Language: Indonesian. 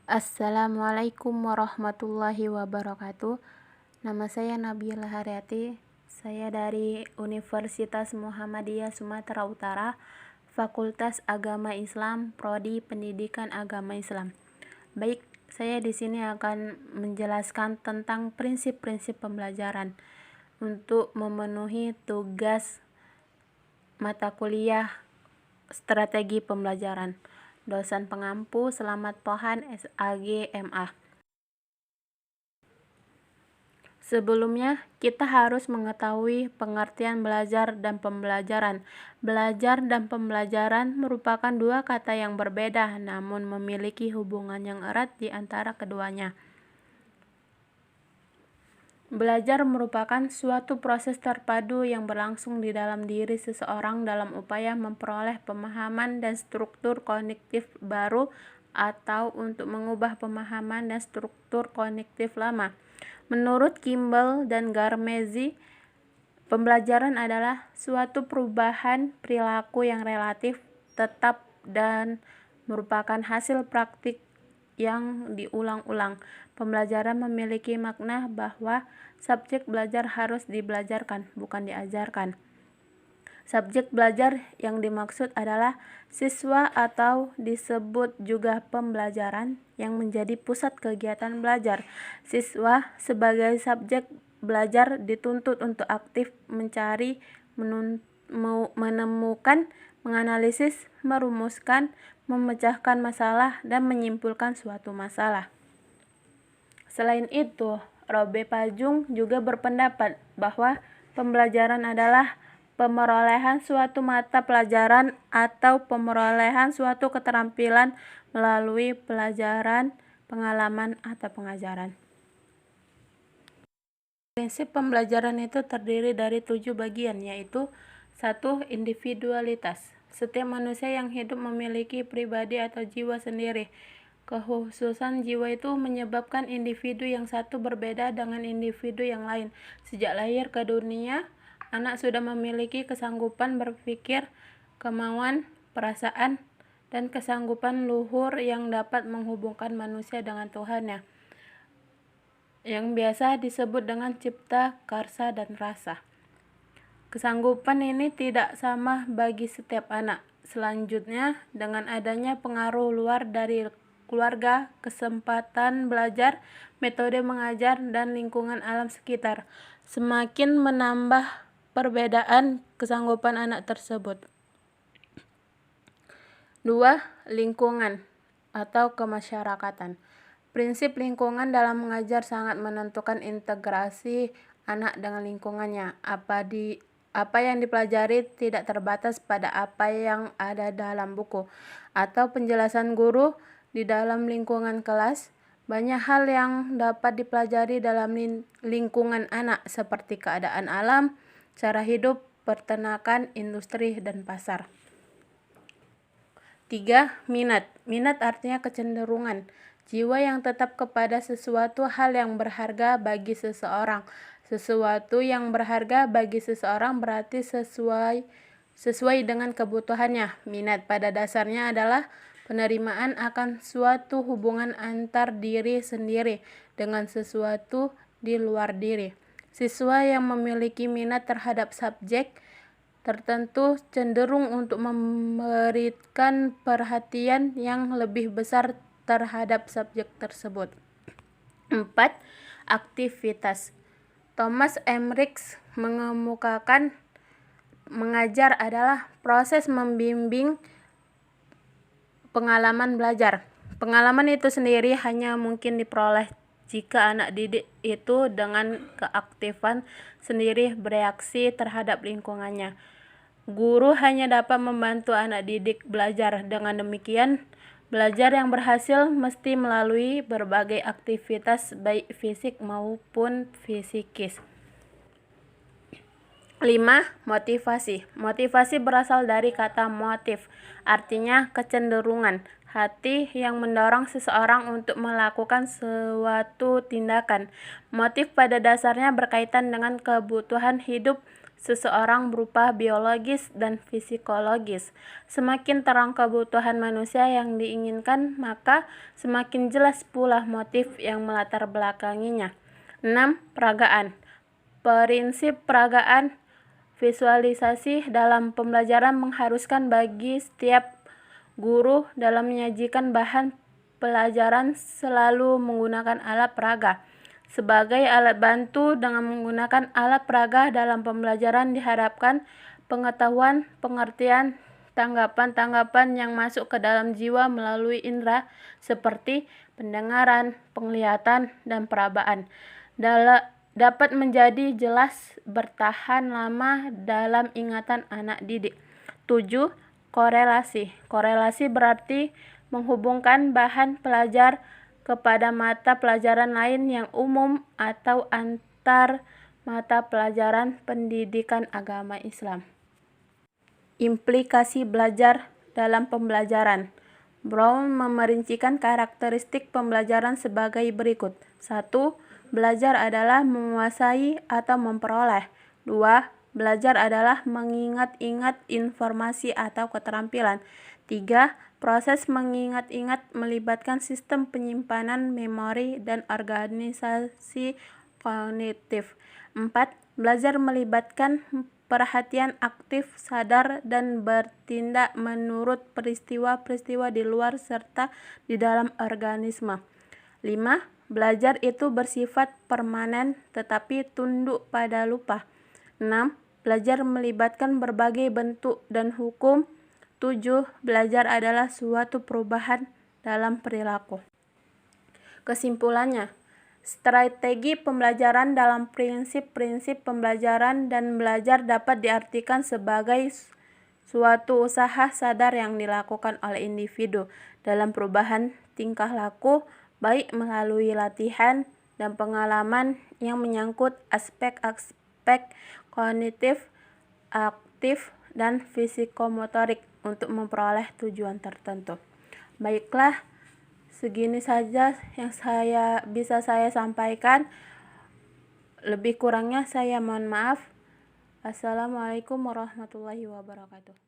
Assalamualaikum warahmatullahi wabarakatuh. Nama saya Nabila Haryati. Saya dari Universitas Muhammadiyah Sumatera Utara, Fakultas Agama Islam, Prodi Pendidikan Agama Islam. Baik, saya di sini akan menjelaskan tentang prinsip-prinsip pembelajaran untuk memenuhi tugas mata kuliah strategi pembelajaran. Dosen pengampu Selamat Pohan, SAG, MA. Sebelumnya, kita harus mengetahui pengertian belajar dan pembelajaran. Belajar dan pembelajaran merupakan dua kata yang berbeda, namun memiliki hubungan yang erat di antara keduanya. Belajar merupakan suatu proses terpadu yang berlangsung di dalam diri seseorang dalam upaya memperoleh pemahaman dan struktur kognitif baru atau untuk mengubah pemahaman dan struktur kognitif lama. Menurut Kimball dan Garmezi, pembelajaran adalah suatu perubahan perilaku yang relatif, tetap, dan merupakan hasil praktik yang diulang-ulang. Pembelajaran memiliki makna bahwa subjek belajar harus dibelajarkan, bukan diajarkan. Subjek belajar yang dimaksud adalah siswa atau disebut juga pembelajaran yang menjadi pusat kegiatan belajar. Siswa sebagai subjek belajar dituntut untuk aktif mencari, menemukan, menganalisis, merumuskan, memecahkan masalah, dan menyimpulkan suatu masalah. Selain itu, Robe Pajung juga berpendapat bahwa pembelajaran adalah pemerolehan suatu mata pelajaran atau pemerolehan suatu keterampilan melalui pelajaran, pengalaman, atau pengajaran. Prinsip pembelajaran itu terdiri dari 7 bagian, yaitu 1. Individualitas. Setiap manusia yang hidup memiliki pribadi atau jiwa sendiri. Kekhususan jiwa itu menyebabkan individu yang satu berbeda dengan individu yang lain. Sejak lahir ke dunia, anak sudah memiliki kesanggupan berpikir, kemauan, perasaan, dan kesanggupan luhur yang dapat menghubungkan manusia dengan Tuhannya, yang biasa disebut dengan cipta, karsa, dan rasa. Kesanggupan ini tidak sama bagi setiap anak. Selanjutnya, dengan adanya pengaruh luar dari keluarga, kesempatan belajar, metode mengajar, dan lingkungan alam sekitar, semakin menambah perbedaan kesanggupan anak tersebut. 2. Lingkungan atau kemasyarakatan. Prinsip lingkungan dalam mengajar sangat menentukan integrasi anak dengan lingkungannya. Apa yang dipelajari tidak terbatas pada apa yang ada dalam buku atau penjelasan guru di dalam lingkungan kelas. Banyak hal yang dapat dipelajari dalam lingkungan anak seperti keadaan alam, cara hidup, peternakan, industri, dan pasar. 3. Minat. Minat artinya kecenderungan. Jiwa yang tetap kepada sesuatu hal yang berharga bagi seseorang. Sesuatu yang berharga bagi seseorang berarti sesuai dengan kebutuhannya. Minat pada dasarnya adalah penerimaan akan suatu hubungan antar diri sendiri dengan sesuatu di luar diri. Siswa yang memiliki minat terhadap subjek tertentu cenderung untuk memberikan perhatian yang lebih besar terhadap subjek tersebut. 4. Aktivitas. Thomas Emmerich mengemukakan mengajar adalah proses membimbing pengalaman belajar. Pengalaman itu sendiri hanya mungkin diperoleh jika anak didik itu dengan keaktifan sendiri bereaksi terhadap lingkungannya. Guru hanya dapat membantu anak didik belajar. Dengan demikian, belajar yang berhasil mesti melalui berbagai aktivitas baik fisik maupun psikis. 5. Motivasi. Motivasi berasal dari kata motif, artinya kecenderungan, hati yang mendorong seseorang untuk melakukan suatu tindakan. Motif pada dasarnya berkaitan dengan kebutuhan hidup seseorang berupa biologis dan psikologis. Semakin terang kebutuhan manusia yang diinginkan, maka semakin jelas pula motif yang melatar belakanginya. 6. Peragaan. Prinsip peragaan visualisasi dalam pembelajaran mengharuskan bagi setiap guru dalam menyajikan bahan pelajaran selalu menggunakan alat peraga. Sebagai alat bantu, dengan menggunakan alat peraga dalam pembelajaran diharapkan pengetahuan, pengertian, tanggapan-tanggapan yang masuk ke dalam jiwa melalui indera seperti pendengaran, penglihatan, dan perabaan dapat menjadi jelas bertahan lama dalam ingatan anak didik. 7. Korelasi. Korelasi berarti menghubungkan bahan pelajar kepada mata pelajaran lain yang umum atau antar mata pelajaran pendidikan agama Islam. Implikasi belajar dalam pembelajaran. Brown memerincikan karakteristik pembelajaran sebagai berikut. 1. Belajar adalah menguasai atau memperoleh. 2. Belajar adalah mengingat-ingat informasi atau keterampilan. 3. Proses mengingat-ingat melibatkan sistem penyimpanan memori dan organisasi kognitif. 4. Belajar melibatkan perhatian aktif, sadar, dan bertindak menurut peristiwa-peristiwa di luar serta di dalam organisme. 5. Belajar itu bersifat permanen tetapi tunduk pada lupa. 6. Belajar melibatkan berbagai bentuk dan hukum. 7. Belajar adalah suatu perubahan dalam perilaku. Kesimpulannya, strategi pembelajaran dalam prinsip-prinsip pembelajaran dan belajar dapat diartikan sebagai suatu usaha sadar yang dilakukan oleh individu dalam perubahan tingkah laku, baik melalui latihan dan pengalaman yang menyangkut aspek-aspek kognitif, aktif, dan fisikomotorik untuk memperoleh tujuan tertentu. Baiklah, segini saja yang bisa saya sampaikan. Lebih kurangnya saya mohon maaf. Assalamualaikum warahmatullahi wabarakatuh.